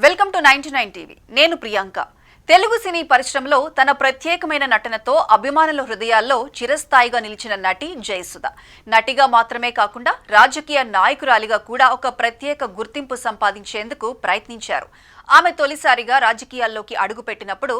Welcome to 99 TV. నేను ప్రియాంక. తెలుగు సినీ పరిశ్రమలో తన ప్రత్యేకమైన నటనతో అభిమానుల హృదయాల్లో చిరస్థాయిగా నిలిచిన నటి జయసుధ. నటిగా మాత్రమే కాకుండా రాజకీయ నాయకురాలిగా కూడా ఒక ప్రత్యేక గుర్తింపు సంపాదించేందుకు ప్రయత్నించారు. ఆమె తొలిసారిగా రాజకీయాల్లోకి అడుగుపెట్టినప్పుడు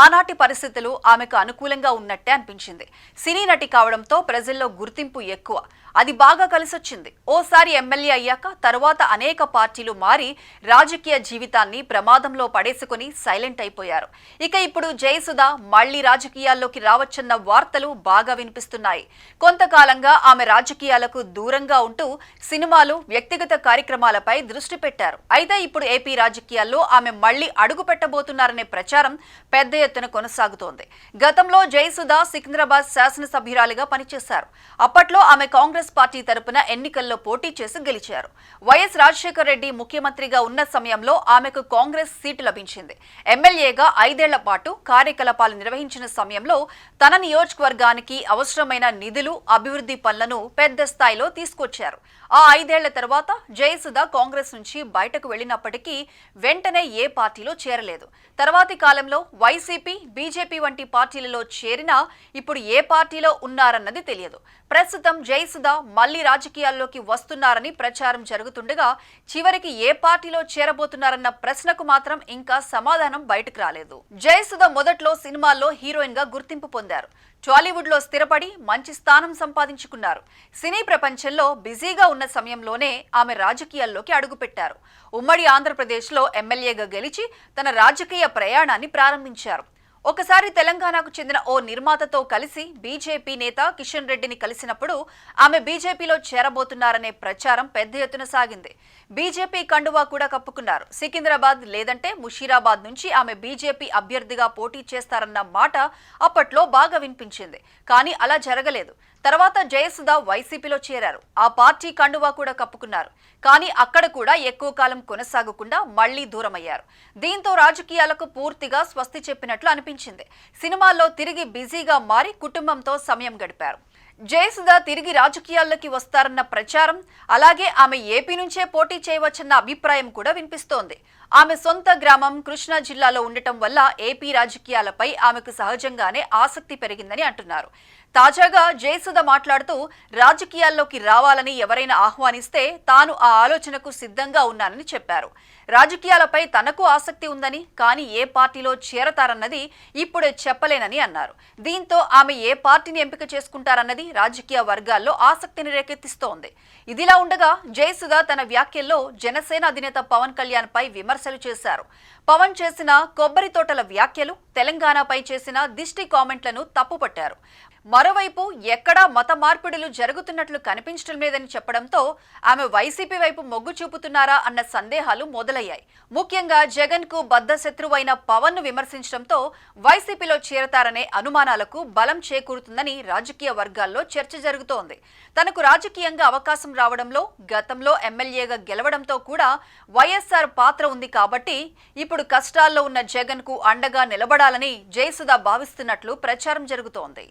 ఆనాటి పరిస్థితులు ఆమెకు అనుకూలంగా ఉన్నట్టే అనిపించింది. సినీ నటి కావడంతో ప్రజల్లో గుర్తింపు ఎక్కువ. అది బాగా కలిసొచ్చింది. ఓసారి ఎమ్మెల్యే అయ్యాక తర్వాత అనేక పార్టీలు మారి రాజకీయ జీవితాన్ని ప్రమాదంలో పడేసుకుని సైలెంట్ అయిపోయారు. ఇక ఇప్పుడు జయసుధ మళ్లీ రాజకీయాల్లోకి రావచ్చన్న వార్తలు బాగా వినిపిస్తున్నాయి. కొంతకాలంగా ఆమె రాజకీయాలకు దూరంగా ఉంటూ సినిమాలు, వ్యక్తిగత కార్యక్రమాలపై దృష్టి పెట్టారు. అయితే ఇప్పుడు ఏపీ రాజకీయాల్లో ఆమె మళ్లీ అడుగు పెట్టబోతున్నారనే ప్రచారం పెద్ద ఎత్తున కొనసాగుతోంది. గతంలో జయసుధ సికింద్రాబాద్ శాసనసభ్యురాలిగా పనిచేశారు. అప్పట్లో ఆమె కాంగ్రెస్ పార్టీ తరపున ఎన్నికల్లో పోటీ చేసి గెలిచారు. వైఎస్ రాజశేఖర రెడ్డి ముఖ్యమంత్రిగా ఉన్న సమయంలో ఆమెకు కాంగ్రెస్ సీటు లభించింది. ఎమ్మెల్యేగా 5 ఏళ్ల పాటు కార్యకలాపాలు నిర్వహించిన సమయంలో తన నియోజకవర్గానికి అవసరమైన నిధులు, అభివృద్ధి పనులను పెద్ద స్థాయిలో తీసుకొచ్చారు. ఆ 5 ఏళ్ల తర్వాత జయసుధ కాంగ్రెస్ నుంచి బయటకు వెళ్లినప్పటికీ వెంటనే ఏ పార్టీలో చేరలేదు. తర్వాతి కాలంలో వైసీపీ, బీజేపీ వంటి పార్టీలలో చేరినా ఇప్పుడు ఏ పార్టీలో ఉన్నారన్నది తెలియదు. ప్రస్తుతం జయసుధ మళ్లీ రాజకీయాల్లోకి వస్తున్నారని ప్రచారం జరుగుతుండగా చివరికి ఏ పార్టీలో చేరబోతున్నారన్న ప్రశ్నకు మాత్రం ఇంకా సమాధానం బయటకు రాలేదు. జయసుధ మొదట్లో సినిమాల్లో హీరోయిన్ గా గుర్తింపు పొందారు. టాలీవుడ్ లో స్థిరపడి మంచి స్థానం సంపాదించుకున్నారు. సినీ ప్రపంచంలో బిజీగా ఉన్న సమయంలోనే ఆమె రాజకీయాల్లోకి అడుగుపెట్టారు. ఉమ్మడి ఆంధ్రప్రదేశ్లో ఎమ్మెల్యేగా గెలిచి తన రాజకీయ ప్రయాణాన్ని ప్రారంభించారు. ఒకసారి తెలంగాణకు చెందిన ఓ నిర్మాతతో కలిసి బీజేపీ నేత కిషన్ రెడ్డిని కలిసినప్పుడు ఆమె బీజేపీలో చేరబోతున్నారనే ప్రచారం పెద్ద ఎత్తున సాగింది. బీజేపీ కండువా కూడా కప్పుకున్నారు. సికింద్రాబాద్ లేదంటే ముషీరాబాద్ నుంచి ఆమె బీజేపీ అభ్యర్థిగా పోటీ చేస్తారన్న మాట అప్పట్లో బాగా వినిపించింది. కానీ అలా జరగలేదు. తర్వాత జయసుధ వైసీపీలో చేరారు. ఆ పార్టీ కండువా కూడా కప్పుకున్నారు. కానీ అక్కడ కూడా ఎక్కువ కాలం కొనసాగకుండా మళ్లీ దూరమయ్యారు. దీంతో రాజకీయాలకు పూర్తిగా స్వస్తి చెప్పినట్లు అనిపించింది. సినిమాల్లో తిరిగి బిజీగా మారి కుటుంబంతో సమయం గడిపారు. జయసుధ తిరిగి రాజకీయాల్లోకి వస్తారన్న ప్రచారం, అలాగే ఆమె ఏపీ నుంచే పోటీ చేయవచ్చన్న అభిప్రాయం కూడా వినిపిస్తోంది. ఆమె సొంత గ్రామం కృష్ణా జిల్లాలో ఉండటం వల్ల ఏపీ రాజకీయాలపై ఆమెకు సహజంగానే ఆసక్తి పెరిగిందని అంటున్నారు. తాజాగా జయసుధ మాట్లాడుతూ రాజకీయాల్లోకి రావాలని ఎవరైనా ఆహ్వానిస్తే తాను ఆ ఆలోచనకు సిద్ధంగా ఉన్నానని చెప్పారు. రాజకీయాలపై తనకు ఆసక్తి ఉందని, కానీ ఏ పార్టీలో చేరతారన్నది ఇప్పుడే చెప్పలేనని అన్నారు. దీంతో ఆమె ఏ పార్టీని ఎంపిక చేసుకుంటారన్నది రాజకీయ వర్గాల్లో ఆసక్తిని రేకెత్తిస్తోంది. ఇదిలా ఉండగా జయసుధ తన వ్యాఖ్యల్లో జనసేన అధినేత పవన్ కళ్యాణ్ పై విమర్శలు చేశారు. పవన్ చేసిన కొబ్బరి తోటల వ్యాఖ్యలు, తెలంగాణపై చేసిన దిష్టి కామెంట్లను తప్పుపట్టారు. మరోవైపు ఎక్కడా మత మార్పిడులు జరుగుతున్నట్లు కనిపించడం లేదని చెప్పడంతో ఆమె వైసీపీ వైపు మొగ్గు చూపుతున్నారా అన్న సందేహాలు మొదలయ్యాయి. ముఖ్యంగా జగన్ కు బద్ధ శత్రువైన పవన్ ను విమర్శించడంతో వైసీపీలో చేరతారనే అనుమానాలకు బలం చేకూరుతుందని రాజకీయ వర్గాల్లో చర్చ జరుగుతోంది. తనకు రాజకీయంగా అవకాశం రావడంలో, గతంలో ఎమ్మెల్యేగా గెలవడంతో కూడా వైఎస్ఆర్ పాత్ర ఉంది కాబట్టి ఇప్పుడు కష్టాల్లో ఉన్న జగన్ కు అండగా నిలబడాలని జయసుధ భావిస్తున్నట్లు ప్రచారం జరుగుతోంది.